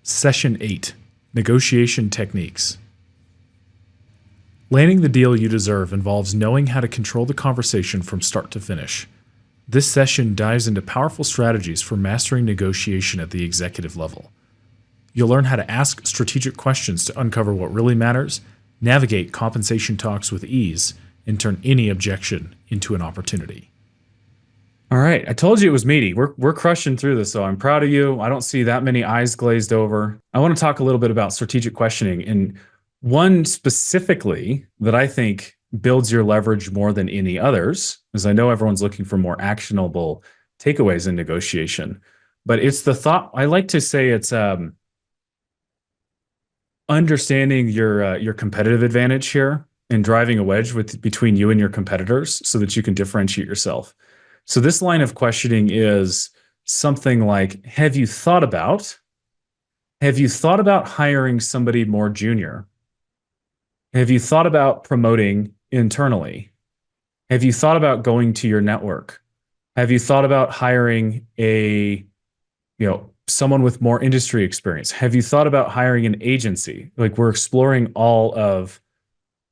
Session 8, Negotiation Techniques. Landing the deal you deserve involves knowing how to control the conversation from start to finish. This session dives into powerful strategies for mastering negotiation at the executive level. You'll learn how to ask strategic questions to uncover what really matters, navigate compensation talks with ease, and turn any objection into an opportunity. All right, I told you it was meaty. We're crushing through this, so I'm proud of you. I don't see that many eyes glazed over. I want to talk a little bit about strategic questioning, and one specifically that I think builds your leverage more than any others, as I know everyone's looking for more actionable takeaways in negotiation. But it's the thought, I like to say it's understanding your competitive advantage here and driving a wedge between you and your competitors so that you can differentiate yourself. So this line of questioning is something like, have you thought about hiring somebody more junior? Have you thought about promoting internally? Have you thought about going to your network? Have you thought about hiring someone with more industry experience? Have you thought about hiring an agency? Like, we're exploring all of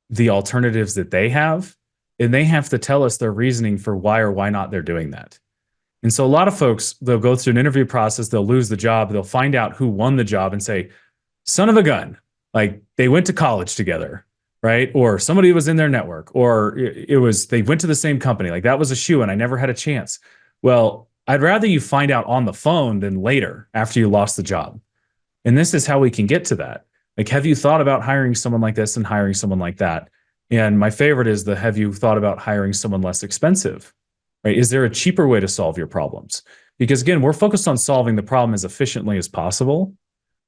the alternatives that they have, and they have to tell us their reasoning for why or why not they're doing that. And so a lot of folks, they'll go through an interview process, they'll lose the job, they'll find out who won the job and say, son of a gun, like they went to college together, right? Or somebody was in their network, or they went to the same company. Like, that was a shoe and I never had a chance. Well, I'd rather you find out on the phone than later after you lost the job. And this is how we can get to that. Like, have you thought about hiring someone like this and hiring someone like that? And my favorite is have you thought about hiring someone less expensive, right? Is there a cheaper way to solve your problems? Because again, we're focused on solving the problem as efficiently as possible.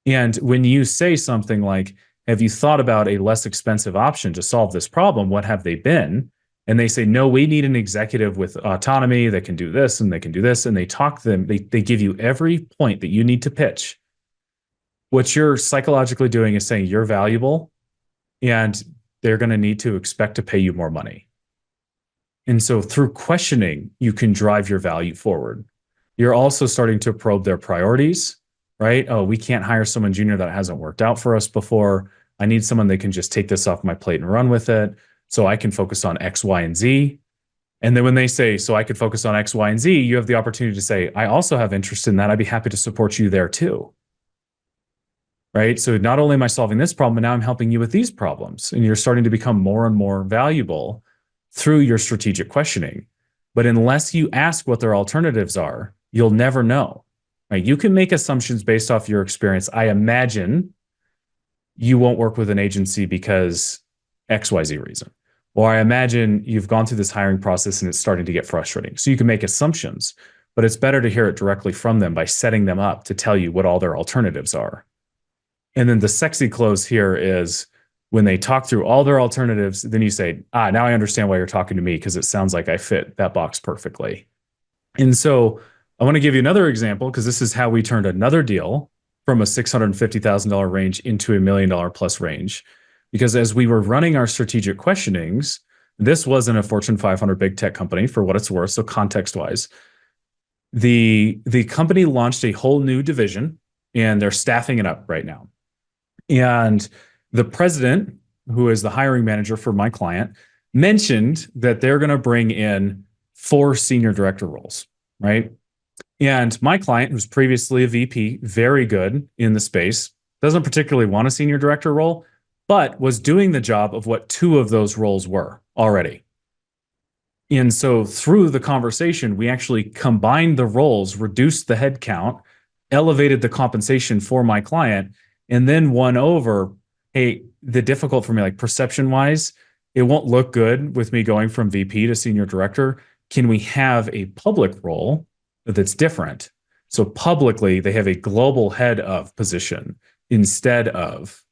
And when you say something like, have you thought about a less expensive option to solve this problem? What have they been? And they say, no, we need an executive with autonomy that can do this and they can do this. And they talk to them, they give you every point that you need to pitch. What you're psychologically doing is saying you're valuable and they're going to need to expect to pay you more money. And so through questioning, you can drive your value forward. You're also starting to probe their priorities, right? Oh, we can't hire someone junior that hasn't worked out for us before. I need someone that can just take this off my plate and run with it so I can focus on X, Y, and Z. And then when they say, so I could focus on X, Y, and Z, you have the opportunity to say, I also have interest in that. I'd be happy to support you there too. Right? So not only am I solving this problem, but now I'm helping you with these problems. And you're starting to become more and more valuable through your strategic questioning. But unless you ask what their alternatives are, you'll never know. Right? You can make assumptions based off your experience. I imagine you won't work with an agency because XYZ reason. Or I imagine you've gone through this hiring process and it's starting to get frustrating. So you can make assumptions, but it's better to hear it directly from them by setting them up to tell you what all their alternatives are. And then the sexy close here is when they talk through all their alternatives, then you say, now I understand why you're talking to me because it sounds like I fit that box perfectly. And so I want to give you another example because this is how we turned another deal from a $650,000 range into $1 million plus range. Because as we were running our strategic questionings, this wasn't a Fortune 500 big tech company for what it's worth. So context-wise, the company launched a whole new division and they're staffing it up right now. And the president, who is the hiring manager for my client, mentioned that they're going to bring in 4 senior director roles, right? And my client, who's previously a VP, very good in the space, doesn't particularly want a senior director role, but was doing the job of what 2 of those roles were already. And so through the conversation, we actually combined the roles, reduced the head count, elevated the compensation for my client, and then won over, hey, the difficult for me, like perception-wise, it won't look good with me going from VP to senior director. Can we have a public role that's different? So publicly, they have a global head of position instead of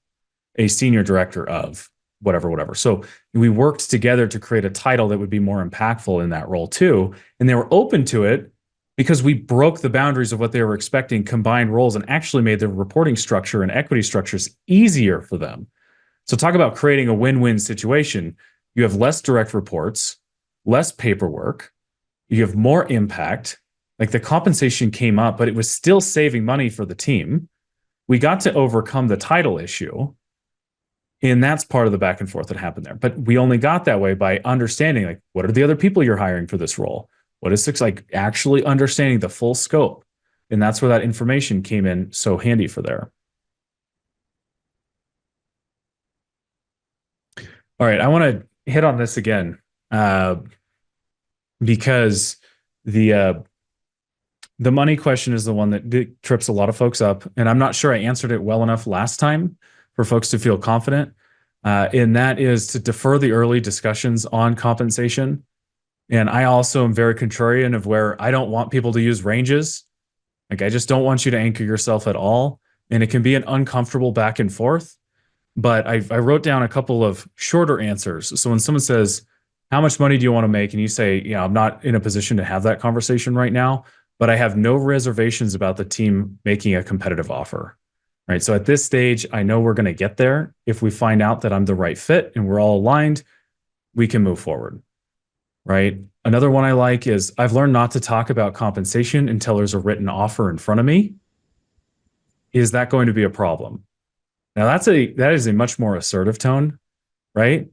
a senior director of whatever. So we worked together to create a title that would be more impactful in that role too. And they were open to it because we broke the boundaries of what they were expecting, combined roles, and actually made the reporting structure and equity structures easier for them. So talk about creating a win-win situation. You have less direct reports, less paperwork, you have more impact. Like, the compensation came up, but it was still saving money for the team. We got to overcome the title issue. And that's part of the back and forth that happened there. But we only got that way by understanding, like, what are the other people you're hiring for this role? What is this, like, actually understanding the full scope? And that's where that information came in so handy for there. All right, I want to hit on this again because the the money question is the one that trips a lot of folks up, and I'm not sure I answered it well enough last time for folks to feel confident. And that is to defer the early discussions on compensation. And I also am very contrarian of where I don't want people to use ranges. Like, I just don't want you to anchor yourself at all. And it can be an uncomfortable back and forth. But I wrote down a couple of shorter answers. So when someone says, how much money do you want to make? And you say, yeah, I'm not in a position to have that conversation right now, but I have no reservations about the team making a competitive offer. Right. So at this stage, I know we're going to get there. If we find out that I'm the right fit and we're all aligned, we can move forward. Right. Another one I like is, I've learned not to talk about compensation until there's a written offer in front of me. Is that going to be a problem? Now that is a much more assertive tone, right?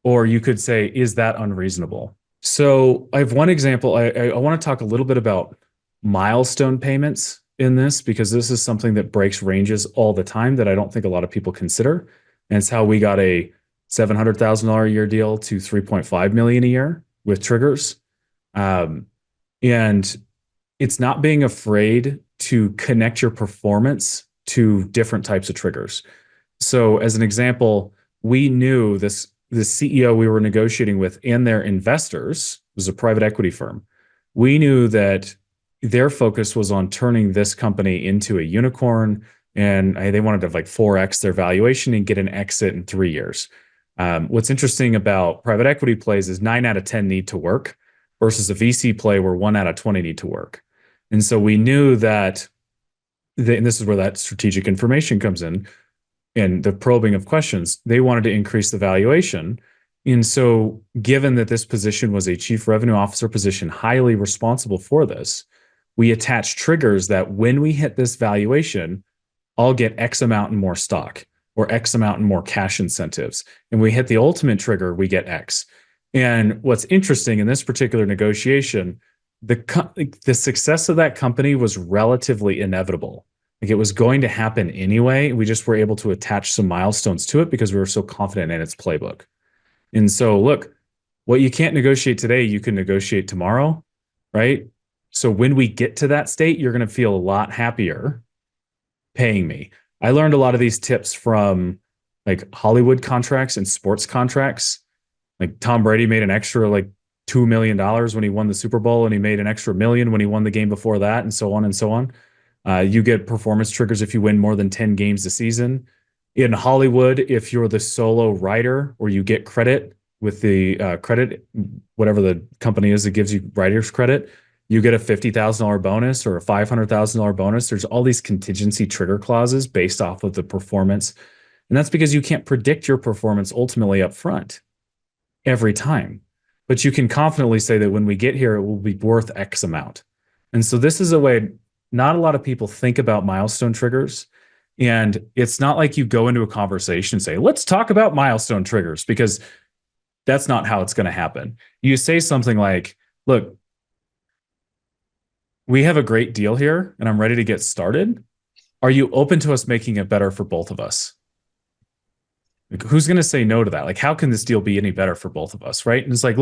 Or you could say, is that unreasonable? So I have one example. I want to talk a little bit about milestone payments in this, because this is something that breaks ranges all the time that I don't think a lot of people consider. And it's how we got a $700,000 a year deal to $3.5 million a year with triggers. And it's not being afraid to connect your performance to different types of triggers. So as an example, we knew the CEO we were negotiating with and their investors was a private equity firm. We knew that their focus was on turning this company into a unicorn, and they wanted to like 4x their valuation and get an exit in 3 years. What's interesting about private equity plays is 9 out of 10 need to work versus a VC play where 1 out of 20 need to work. And so we knew that, and this is where that strategic information comes in and the probing of questions, they wanted to increase the valuation. And so given that this position was a chief revenue officer position, highly responsible for this, we attached triggers that when we hit this valuation, I'll get X amount and more stock or X amount and more cash incentives. And we hit the ultimate trigger, we get X. And what's interesting in this particular negotiation, the success of that company was relatively inevitable. Like, it was going to happen anyway. We just were able to attach some milestones to it because we were so confident in its playbook. And so, look, what you can't negotiate today, you can negotiate tomorrow, right? So when we get to that state, you're going to feel a lot happier paying me. I learned a lot of these tips from like Hollywood contracts and sports contracts. Like, Tom Brady made an extra like $2 million when he won the Super Bowl, and he made an extra $1 million when he won the game before that, and so on and so on. You get performance triggers if you win more than 10 games a season. In Hollywood, if you're the solo writer, or you get credit with the credit, whatever the company is that gives you writer's credit, you get a $50,000 bonus or a $500,000 bonus. There's all these contingency trigger clauses based off of the performance. And that's because you can't predict your performance ultimately up front every time. But you can confidently say that when we get here, it will be worth X amount. And so this is a way not a lot of people think about milestone triggers. And it's not like you go into a conversation and say, let's talk about milestone triggers, because that's not how it's going to happen. You say something like, look, we have a great deal here and I'm ready to get started. Are you open to us making it better for both of us? Like, who's going to say no to that? Like, how can this deal be any better for both of us? Right. And it's like,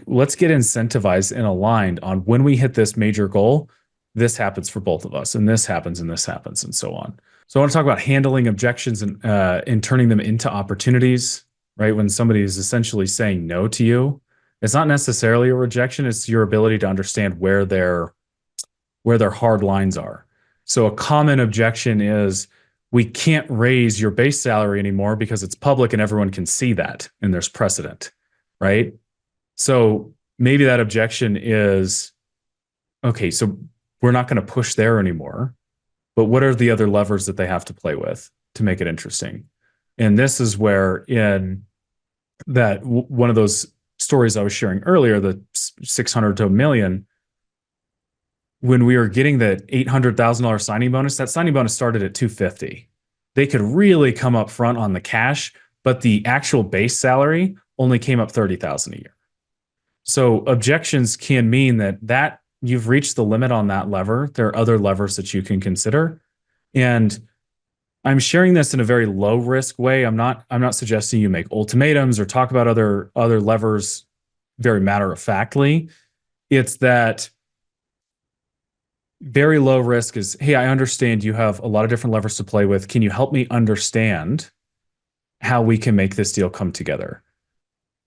let's get incentivized and aligned on when we hit this major goal, this happens for both of us, and this happens, and this happens, and so on. So I want to talk about handling objections and turning them into opportunities, right? When somebody is essentially saying no to you, it's not necessarily a rejection. It's your ability to understand where their hard lines are. So a common objection is, we can't raise your base salary anymore because it's public and everyone can see that, and there's precedent, right? So maybe that objection is, okay, so we're not going to push there anymore, but what are the other levers that they have to play with to make it interesting? And this is where, in that one of those stories I was sharing earlier, the 600 to a million, when we were getting the $800,000 signing bonus, that signing bonus started at 250. They could really come up front on the cash, but the actual base salary only came up 30,000 a year. So objections can mean that you've reached the limit on that lever. There are other levers that you can consider. And I'm sharing this in a very low risk way. I'm not suggesting you make ultimatums or talk about other levers very matter of factly. It's that very low risk is, hey, I understand you have a lot of different levers to play with. Can you help me understand how we can make this deal come together?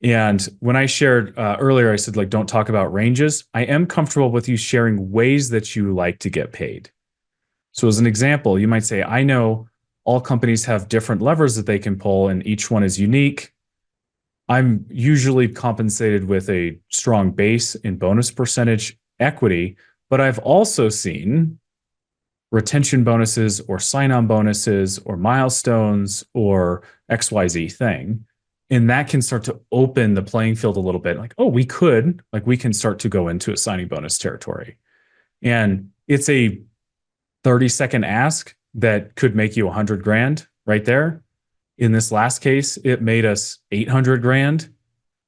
And when I shared earlier, I said, like, don't talk about ranges. I am comfortable with you sharing ways that you like to get paid. So as an example, you might say, I know all companies have different levers that they can pull, and each one is unique. I'm usually compensated with a strong base and bonus percentage equity, but I've also seen retention bonuses or sign-on bonuses or milestones or XYZ thing. And that can start to open the playing field a little bit. Like, oh, we can start to go into a signing bonus territory. And it's a 30-second ask that could make you 100 grand right there. In this last case, it made us 800 grand,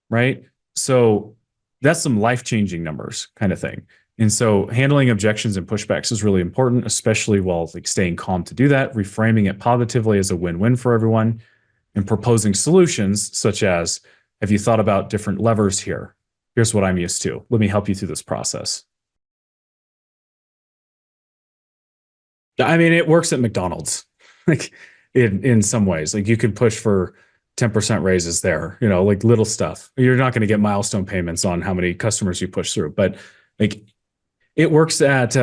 right? So that's some life-changing numbers kind of thing. And so handling objections and pushbacks is really important, especially while like staying calm to do that, reframing it positively as a win-win for everyone, and proposing solutions such as, have you thought about different levers here? Here's what I'm used to. Let me help you through this process. I mean, it works at McDonald's, like in some ways. Like you could push for 10% raises there, like little stuff. You're not going to get milestone payments on how many customers you push through, but like it works at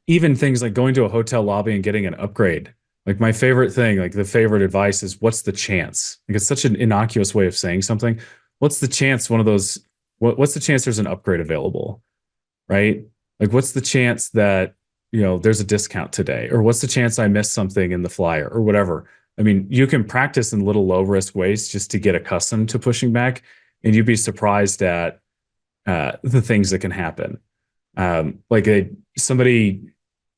even things like going to a hotel lobby and getting an upgrade. Like my favorite thing, like the favorite advice is, what's the chance? Like it's such an innocuous way of saying something. What's the chance what's the chance there's an upgrade available, right? Like what's the chance that, there's a discount today, or what's the chance I missed something in the flyer or whatever. I mean, you can practice in little low risk ways just to get accustomed to pushing back, and you'd be surprised at the things that can happen. The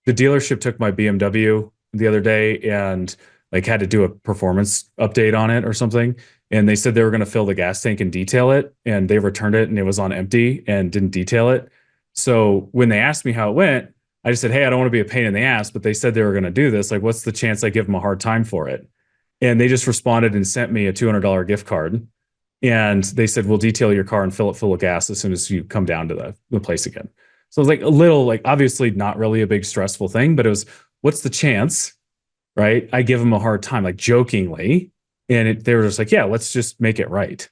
dealership took my BMW the other day and like had to do a performance update on it or something. And they said they were going to fill the gas tank and detail it. And they returned it and it was on empty and didn't detail it. So when they asked me how it went, I just said, hey, I don't want to be a pain in the ass, but they said they were going to do this. Like, what's the chance I give them a hard time for it? And they just responded and sent me a $200 gift card. And they said, we'll detail your car and fill it full of gas as soon as you come down to the place again. So it was like a little, like obviously not really a big stressful thing, but it was, what's the chance, right? I give them a hard time, like jokingly. And they were just like, yeah, let's just make it right.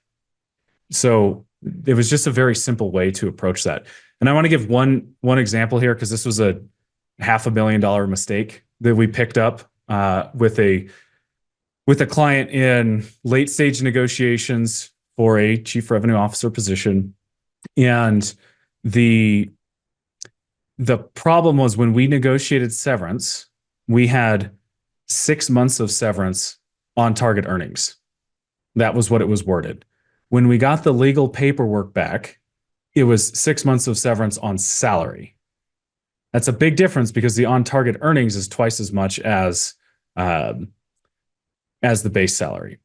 So it was just a very simple way to approach that. And I want to give one example here, because this was a $500,000 mistake that we picked up with a client in late stage negotiations for a chief revenue officer position. And the problem was, when we negotiated severance, we had 6 months of severance on target earnings. That was what it was worded. When we got the legal paperwork back, it was 6 months of severance on salary. That's a big difference, because the on target earnings is twice as much as the base salary.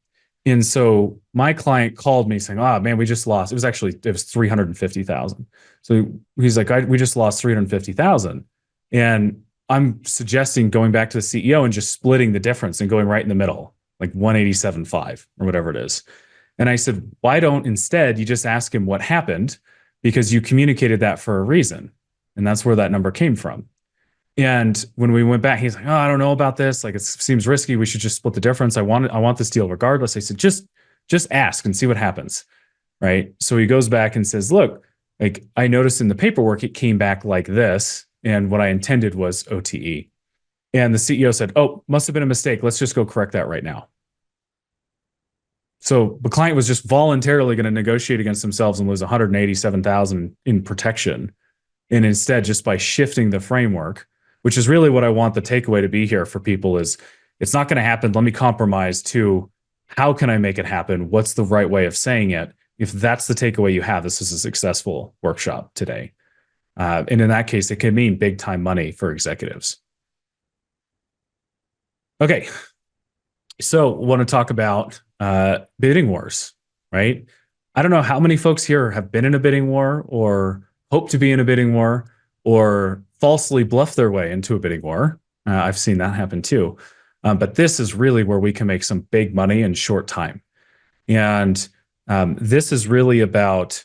And so my client called me saying, oh man, we just lost. It was 350,000. So he's like, we just lost 350,000. And I'm suggesting going back to the CEO and just splitting the difference and going right in the middle, like 187.5 or whatever it is. And I said, why don't instead you just ask him what happened, because you communicated that for a reason. And that's where that number came from. And when we went back, he's like, oh, I don't know about this. Like, it seems risky. We should just split the difference. I want this deal regardless. I said, just ask and see what happens. Right. So he goes back and says, look, like I noticed in the paperwork, it came back like this. And what I intended was OTE. And the CEO said, oh, must have been a mistake. Let's just go correct that right now. So the client was just voluntarily going to negotiate against themselves and lose 187,000 in protection. And instead, just by shifting the framework, which is really what I want the takeaway to be here for people, is it's not going to happen. Let me compromise to how can I make it happen? What's the right way of saying it? If that's the takeaway you have, this is a successful workshop today. And in that case, it can mean big time money for executives. Okay. So want to talk about bidding wars, right? I don't know how many folks here have been in a bidding war or hope to be in a bidding war or falsely bluff their way into a bidding war. I've seen that happen too. But this is really where we can make some big money in short time. And this is really about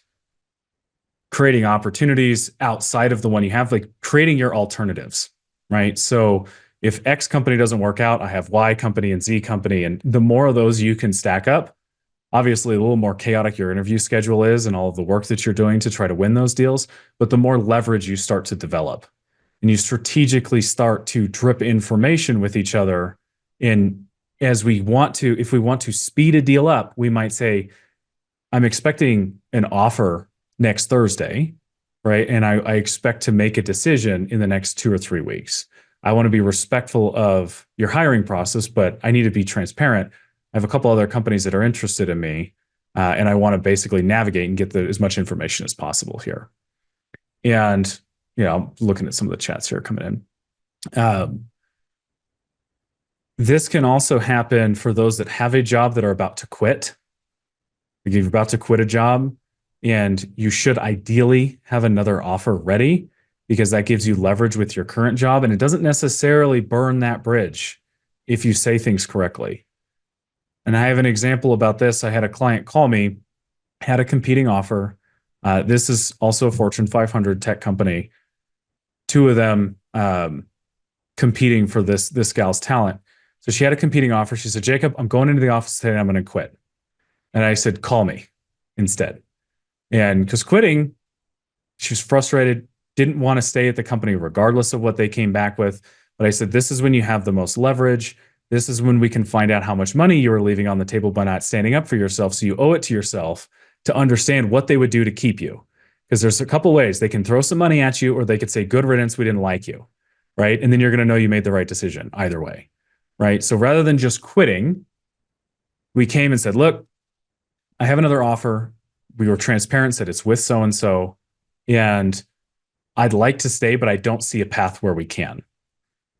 creating opportunities outside of the one you have, like creating your alternatives, right? So if X company doesn't work out, I have Y company and Z company. And the more of those you can stack up, obviously a little more chaotic your interview schedule is and all of the work that you're doing to try to win those deals, but the more leverage you start to develop. And you strategically start to drip information with each other. And as we want to, if we want to speed a deal up, we might say, I'm expecting an offer next Thursday, right? And I expect to make a decision in the next 2 or 3 weeks. I want to be respectful of your hiring process, but I need to be transparent. I have a couple other companies that are interested in me, and I want to basically navigate and get as much information as possible here. And, I'm looking at some of the chats here coming in. This can also happen for those that have a job that are about to quit. If you're about to quit a job, and you should ideally have another offer ready, because that gives you leverage with your current job, and it doesn't necessarily burn that bridge if you say things correctly. And I have an example about this. I had a client call me, had a competing offer. This is also a Fortune 500 tech company. 2 of them competing for this gal's talent. So she had a competing offer. She said, Jacob, I'm going into the office today and I'm going to quit. And I said, call me instead. And because quitting, she was frustrated, didn't want to stay at the company regardless of what they came back with. But I said, this is when you have the most leverage. This is when we can find out how much money you are leaving on the table by not standing up for yourself. So you owe it to yourself to understand what they would do to keep you. Because there's a couple ways. They can throw some money at you, or they could say, good riddance, we didn't like you, right? And then you're going to know you made the right decision either way, right? So rather than just quitting, we came and said, look, I have another offer. We were transparent, said it's with so-and-so, and I'd like to stay, but I don't see a path where we can.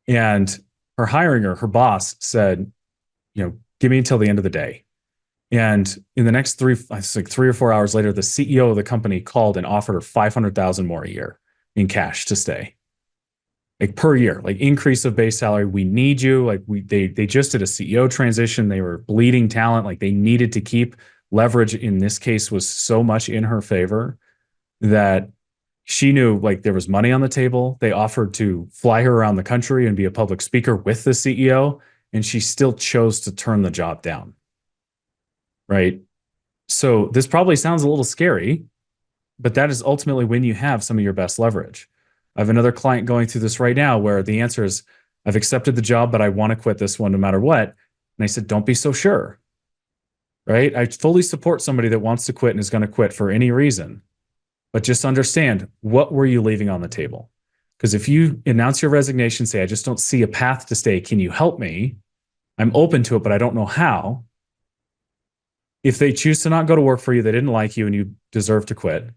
And her boss said, give me until the end of the day. And in the next 3 or 4 hours later, the CEO of the company called and offered her $500,000 more a year in cash to stay, like per year, like increase of base salary. We need you. Like they just did a CEO transition. They were bleeding talent. Like they needed to keep leverage. In this case was so much in her favor that she knew like there was money on the table. They offered to fly her around the country and be a public speaker with the CEO. And she still chose to turn the job down. Right. So this probably sounds a little scary, but that is ultimately when you have some of your best leverage. I have another client going through this right now where the answer is, I've accepted the job, but I want to quit this one no matter what. And I said, don't be so sure. Right. I fully support somebody that wants to quit and is going to quit for any reason, but just understand, what were you leaving on the table? Because if you announce your resignation, say, I just don't see a path to stay. Can you help me? I'm open to it, but I don't know how. If they choose to not go to work for you, they didn't like you and you deserve to quit,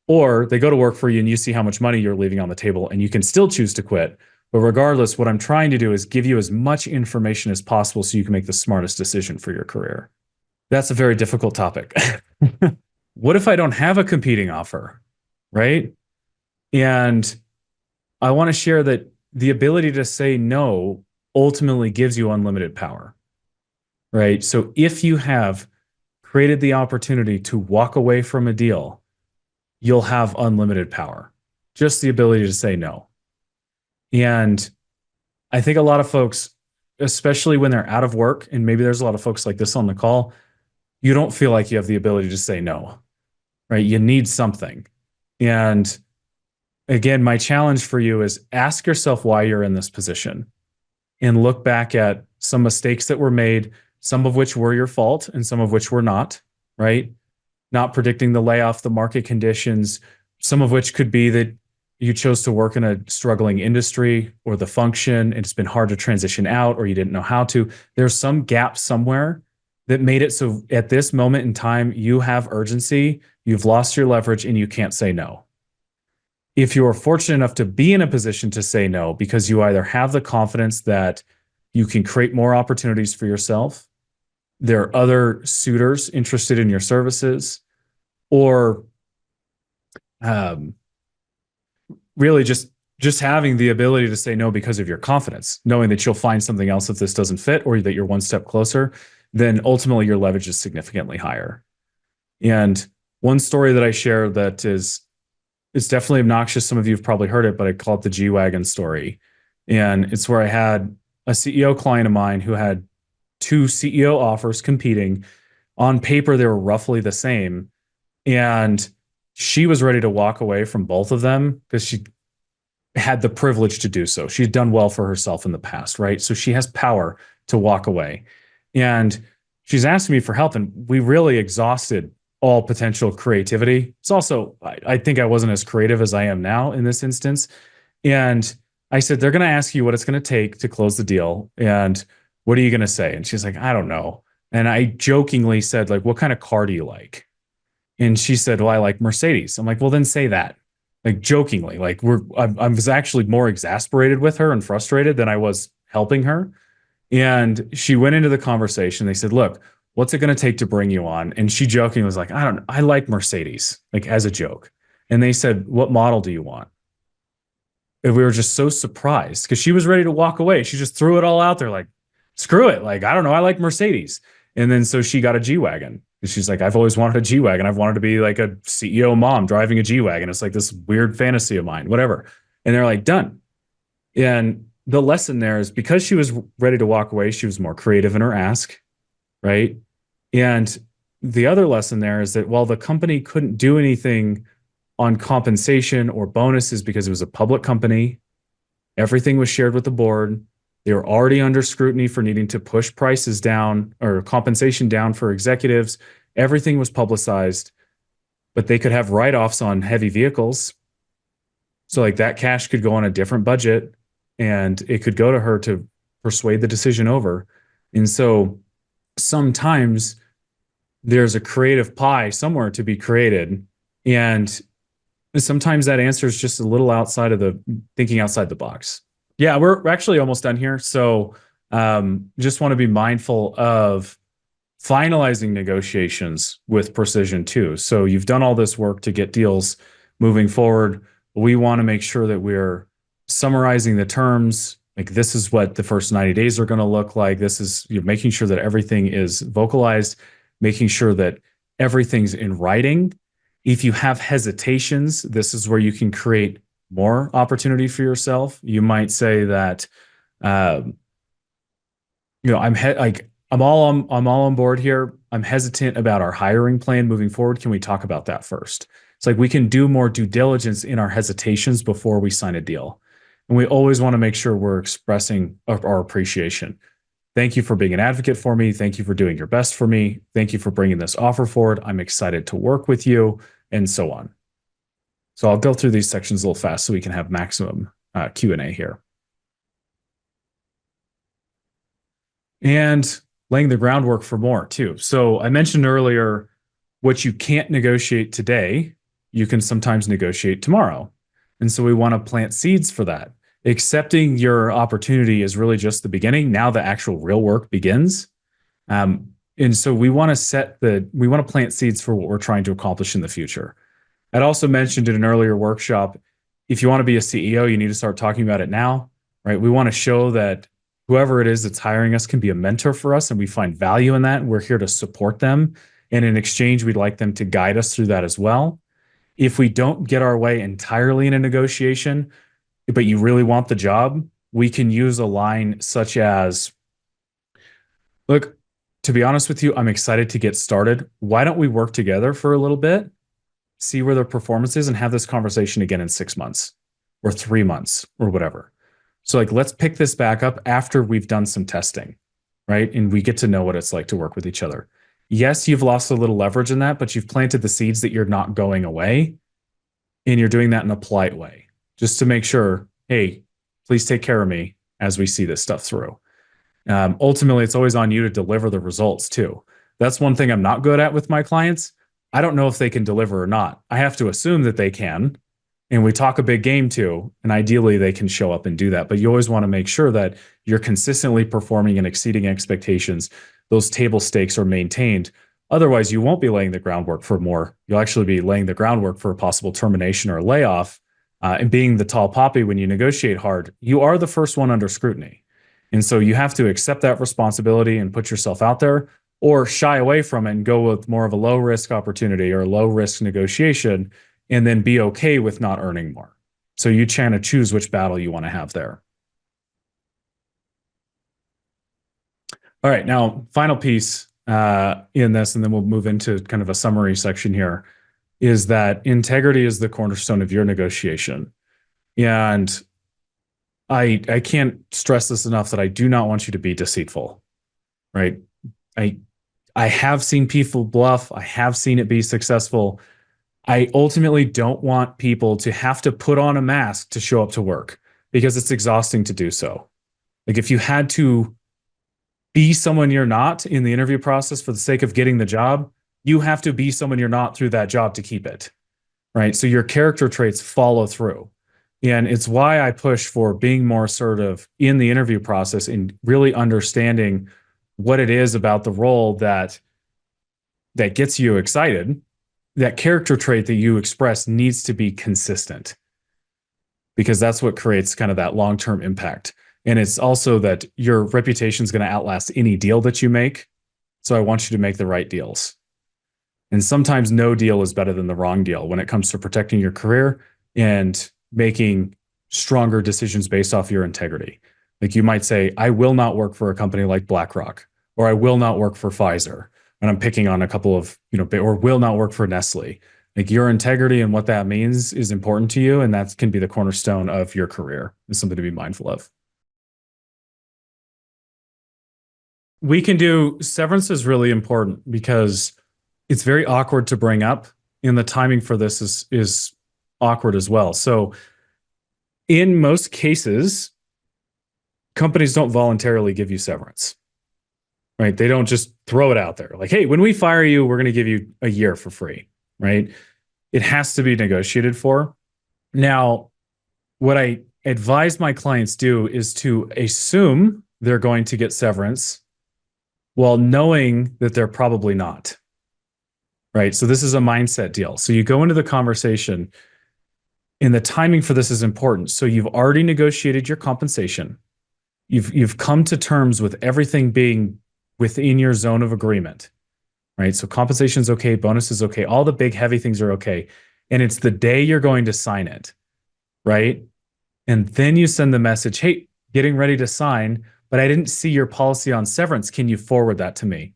or they go to work for you and you see how much money you're leaving on the table and you can still choose to quit. But regardless, what I'm trying to do is give you as much information as possible so you can make the smartest decision for your career. That's a very difficult topic. What if I don't have a competing offer, right? And I want to share that the ability to say no ultimately gives you unlimited power, right? So if you have created the opportunity to walk away from a deal, you'll have unlimited power, just the ability to say no. And I think a lot of folks, especially when they're out of work, and maybe there's a lot of folks like this on the call, you don't feel like you have the ability to say no, right? You need something. And again, my challenge for you is ask yourself why you're in this position and look back at some mistakes that were made, some of which were your fault and some of which were not, right? Not predicting the layoff, the market conditions, some of which could be that you chose to work in a struggling industry or the function and it's been hard to transition out, or you didn't know how to. There's some gap somewhere that made it so at this moment in time, you have urgency, you've lost your leverage, and you can't say no. if you are fortunate enough to be in a position to say no, because you either have the confidence that you can create more opportunities for yourself, there are other suitors interested in your services, or um, really just having the ability to say no because of your confidence, knowing that you'll find something else if this doesn't fit, or that you're one step closer, then ultimately your leverage is significantly higher. And one story that I share that is definitely obnoxious. Some of you have probably heard it, but I call it the G-Wagon story. And it's where I had a CEO client of mine who had two CEO offers competing. On paper, they were roughly the same. And she was ready to walk away from both of them because she had the privilege to do so. She'd done well for herself in the past, right? So she has power to walk away. And she's asking me for help, and we really exhausted all potential creativity. It's also, I think I wasn't as creative as I am now in this instance. And I said, they're going to ask you what it's going to take to close the deal. And what are you going to say? And she's like, I don't know. And I jokingly said, like, what kind of car do you like? And she said, well, I like Mercedes. I'm like, well, then say that. Like jokingly, like I was actually more exasperated with her and frustrated than I was helping her. And she went into the conversation. They said, look, what's it going to take to bring you on? And she jokingly was like, I don't know. I like Mercedes, like as a joke. And they said, what model do you want? And we were just so surprised because she was ready to walk away. She just threw it all out there like, screw it. Like, I don't know. I like Mercedes. And then so she got a G-Wagon. She's like, I've always wanted a G-Wagon. I've wanted to be like a CEO mom driving a G-Wagon. It's like this weird fantasy of mine, whatever. And they're like, done. And the lesson there is because she was ready to walk away, she was more creative in her ask, right? And the other lesson there is that while the company couldn't do anything on compensation or bonuses because it was a public company, everything was shared with the board. They were already under scrutiny for needing to push prices down or compensation down for executives. Everything was publicized, but they could have write-offs on heavy vehicles. So like that cash could go on a different budget and it could go to her to persuade the decision over. And so sometimes there's a creative pie somewhere to be created. And sometimes that answer is just a little outside of the thinking outside the box. Yeah, we're actually almost done here. So just want to be mindful of finalizing negotiations with precision too. So you've done all this work to get deals moving forward. We want to make sure that we're summarizing the terms. Like this is what the first 90 days are going to look like. This is making sure that everything is vocalized, making sure that everything's in writing. If you have hesitations, this is where you can create more opportunity for yourself. You might say that, I'm all on board here. I'm hesitant about our hiring plan moving forward. Can we talk about that first? It's like we can do more due diligence in our hesitations before we sign a deal. And we always want to make sure we're expressing our appreciation. Thank you for being an advocate for me. Thank you for doing your best for me. Thank you for bringing this offer forward. I'm excited to work with you, and so on. So I'll go through these sections a little fast so we can have maximum Q&A here. And laying the groundwork for more too. So I mentioned earlier, what you can't negotiate today, you can sometimes negotiate tomorrow. And so we want to plant seeds for that. Accepting your opportunity is really just the beginning. Now the actual real work begins. And so we want to plant seeds for what we're trying to accomplish in the future. I'd also mentioned in an earlier workshop, if you want to be a CEO, you need to start talking about it now, right? We want to show that whoever it is that's hiring us can be a mentor for us, and we find value in that. We're here to support them. And in exchange, we'd like them to guide us through that as well. If we don't get our way entirely in a negotiation, but you really want the job, we can use a line such as, look, to be honest with you, I'm excited to get started. Why don't we work together for a little bit, see where their performance is, and have this conversation again in 6 months or 3 months or whatever. So like, let's pick this back up after we've done some testing, right? And we get to know what it's like to work with each other. Yes, you've lost a little leverage in that, but you've planted the seeds that you're not going away, and you're doing that in a polite way, just to make sure, hey, please take care of me as we see this stuff through. Ultimately, it's always on you to deliver the results too. That's one thing I'm not good at with my clients. I don't know if they can deliver or not. I have to assume that they can, and we talk a big game too. And ideally, they can show up and do that. But you always want to make sure that you're consistently performing and exceeding expectations. Those table stakes are maintained. Otherwise, you won't be laying the groundwork for more. You'll actually be laying the groundwork for a possible termination or a layoff. And being the tall poppy when you negotiate hard, you are the first one under scrutiny. And so you have to accept that responsibility and put yourself out there, or shy away from it and go with more of a low risk opportunity or low risk negotiation, and then be okay with not earning more. So you kind of choose which battle you want to have there. All right, now final piece in this, and then we'll move into kind of a summary section here, is that integrity is the cornerstone of your negotiation. And I can't stress this enough that I do not want you to be deceitful, right? I have seen people bluff. I have seen it be successful. I ultimately don't want people to have to put on a mask to show up to work, because it's exhausting to do so. Like, if you had to be someone you're not in the interview process for the sake of getting the job, you have to be someone you're not through that job to keep it, right? So your character traits follow through. And it's why I push for being more assertive in the interview process and really understanding what it is about the role that gets you excited. That character trait that you express needs to be consistent, because that's what creates kind of that long-term impact. And it's also that your reputation is going to outlast any deal that you make. So I want you to make the right deals. And sometimes no deal is better than the wrong deal when it comes to protecting your career and making stronger decisions based off your integrity. Like, you might say, I will not work for a company like BlackRock, or I will not work for Pfizer. And I'm picking on a couple of, or will not work for Nestle. Like, your integrity and what that means is important to you. And that can be the cornerstone of your career. It's something to be mindful of. We can do severance is really important because it's very awkward to bring up, and the timing for this is awkward as well. So in most cases, companies don't voluntarily give you severance, right? They don't just throw it out there like, hey, when we fire you, we're going to give you a year for free, right? It has to be negotiated for. Now, what I advise my clients do is to assume they're going to get severance while knowing that they're probably not, right? So this is a mindset deal. So you go into the conversation, and the timing for this is important. So you've already negotiated your compensation. You've come to terms with everything being within your zone of agreement, right? So compensation is okay, bonus is okay, all the big heavy things are okay. And it's the day you're going to sign it, right? And then you send the message, hey, getting ready to sign, but I didn't see your policy on severance. Can you forward that to me?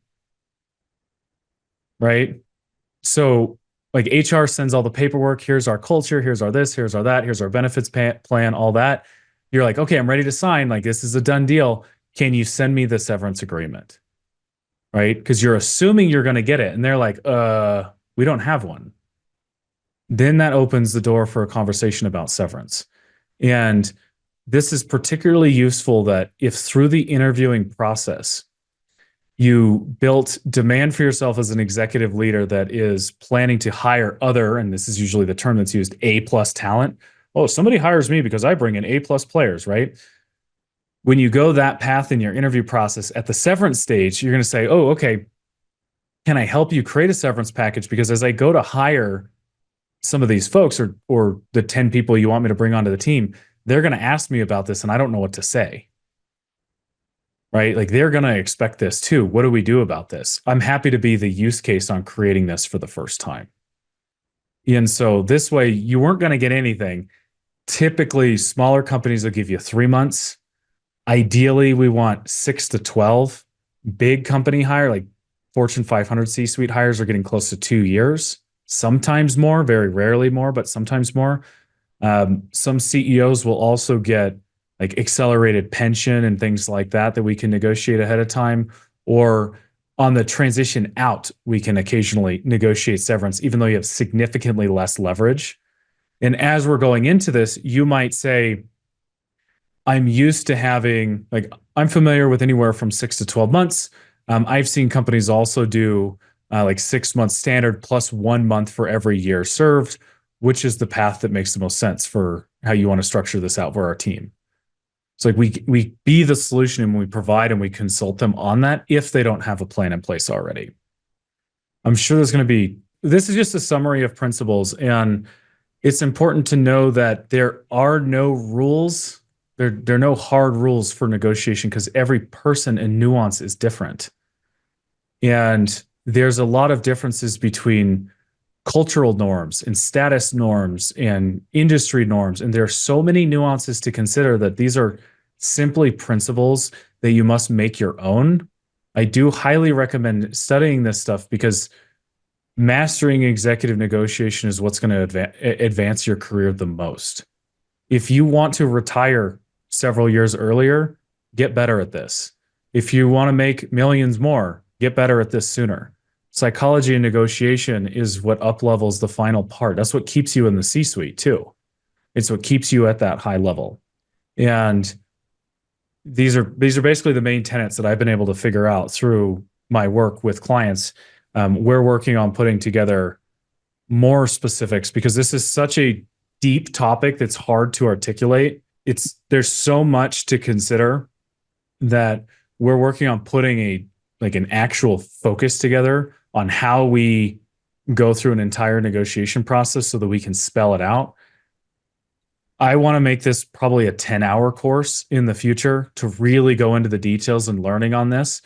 Right? So like, HR sends all the paperwork. Here's our culture. Here's our this. Here's our that. Here's our benefits plan, all that. You're like, okay, I'm ready to sign. Like, this is a done deal. Can you send me the severance agreement? Right? Because you're assuming you're going to get it. And they're like, we don't have one. Then that opens the door for a conversation about severance. And this is particularly useful that if through the interviewing process, you built demand for yourself as an executive leader that is planning to hire other, and this is usually the term that's used, A+ talent. Oh, somebody hires me because I bring in A+ players, right? When you go that path in your interview process at the severance stage, you're going to say, oh, okay, can I help you create a severance package? Because as I go to hire some of these folks, or the 10 people you want me to bring onto the team, they're going to ask me about this and I don't know what to say, right? Like, they're going to expect this too. What do we do about this? I'm happy to be the use case on creating this for the first time. And so this way you weren't going to get anything. Typically, smaller companies will give you 3 months. Ideally, we want 6 to 12. Big company hire, like Fortune 500 C-suite hires, are getting close to 2 years. Sometimes more, very rarely more, but sometimes more. Some CEOs will also get like accelerated pension and things like that we can negotiate ahead of time. Or on the transition out, we can occasionally negotiate severance, even though you have significantly less leverage. And as we're going into this, you might say, I'm used to having, like, I'm familiar with anywhere from 6 to 12 months. I've seen companies also do like 6 months standard plus 1 month for every year served. which is the path that makes the most sense for how you want to structure this out for our team. It's like we be the solution and we provide and we consult them on that if they don't have a plan in place already. I'm sure there's going to be, this is just a summary of principles, and it's important to know that there are no rules. There are no hard rules for negotiation because every person and nuance is different. And there's a lot of differences between cultural norms and status norms and industry norms. And there are so many nuances to consider that these are simply principles that you must make your own. I do highly recommend studying this stuff because mastering executive negotiation is what's going to advance your career the most. If you want to retire several years earlier, get better at this. If you want to make millions more, get better at this sooner. Psychology and negotiation is what up-levels the final part. That's what keeps you in the C-suite too. It's what keeps you at that high level. And these are basically the main tenets that I've been able to figure out through my work with clients. We're working on putting together more specifics because this is such a deep topic that's hard to articulate. There's so much to consider that we're working on putting an actual focus together on how we go through an entire negotiation process so that we can spell it out. I want to make this probably a 10-hour course in the future to really go into the details and learning on this.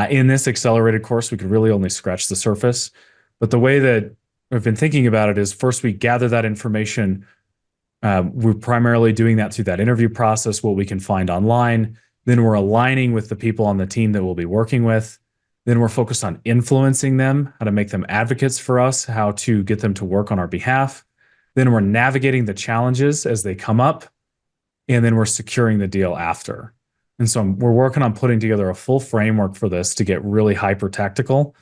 In this accelerated course, we could really only scratch the surface. But the way that I've been thinking about it is first we gather that information. We're primarily doing that through that interview process, what we can find online. Then we're aligning with the people on the team that we'll be working with. Then we're focused on influencing them, how to make them advocates for us, how to get them to work on our behalf. Then we're navigating the challenges as they come up, and then we're securing the deal after. And so we're working on putting together a full framework for this to get really hyper tactical.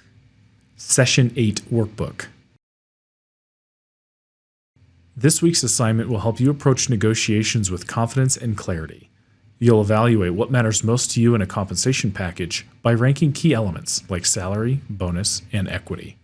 Session 8 workbook. This week's assignment will help you approach negotiations with confidence and clarity. You'll evaluate what matters most to you in a compensation package by ranking key elements like salary, bonus, and equity.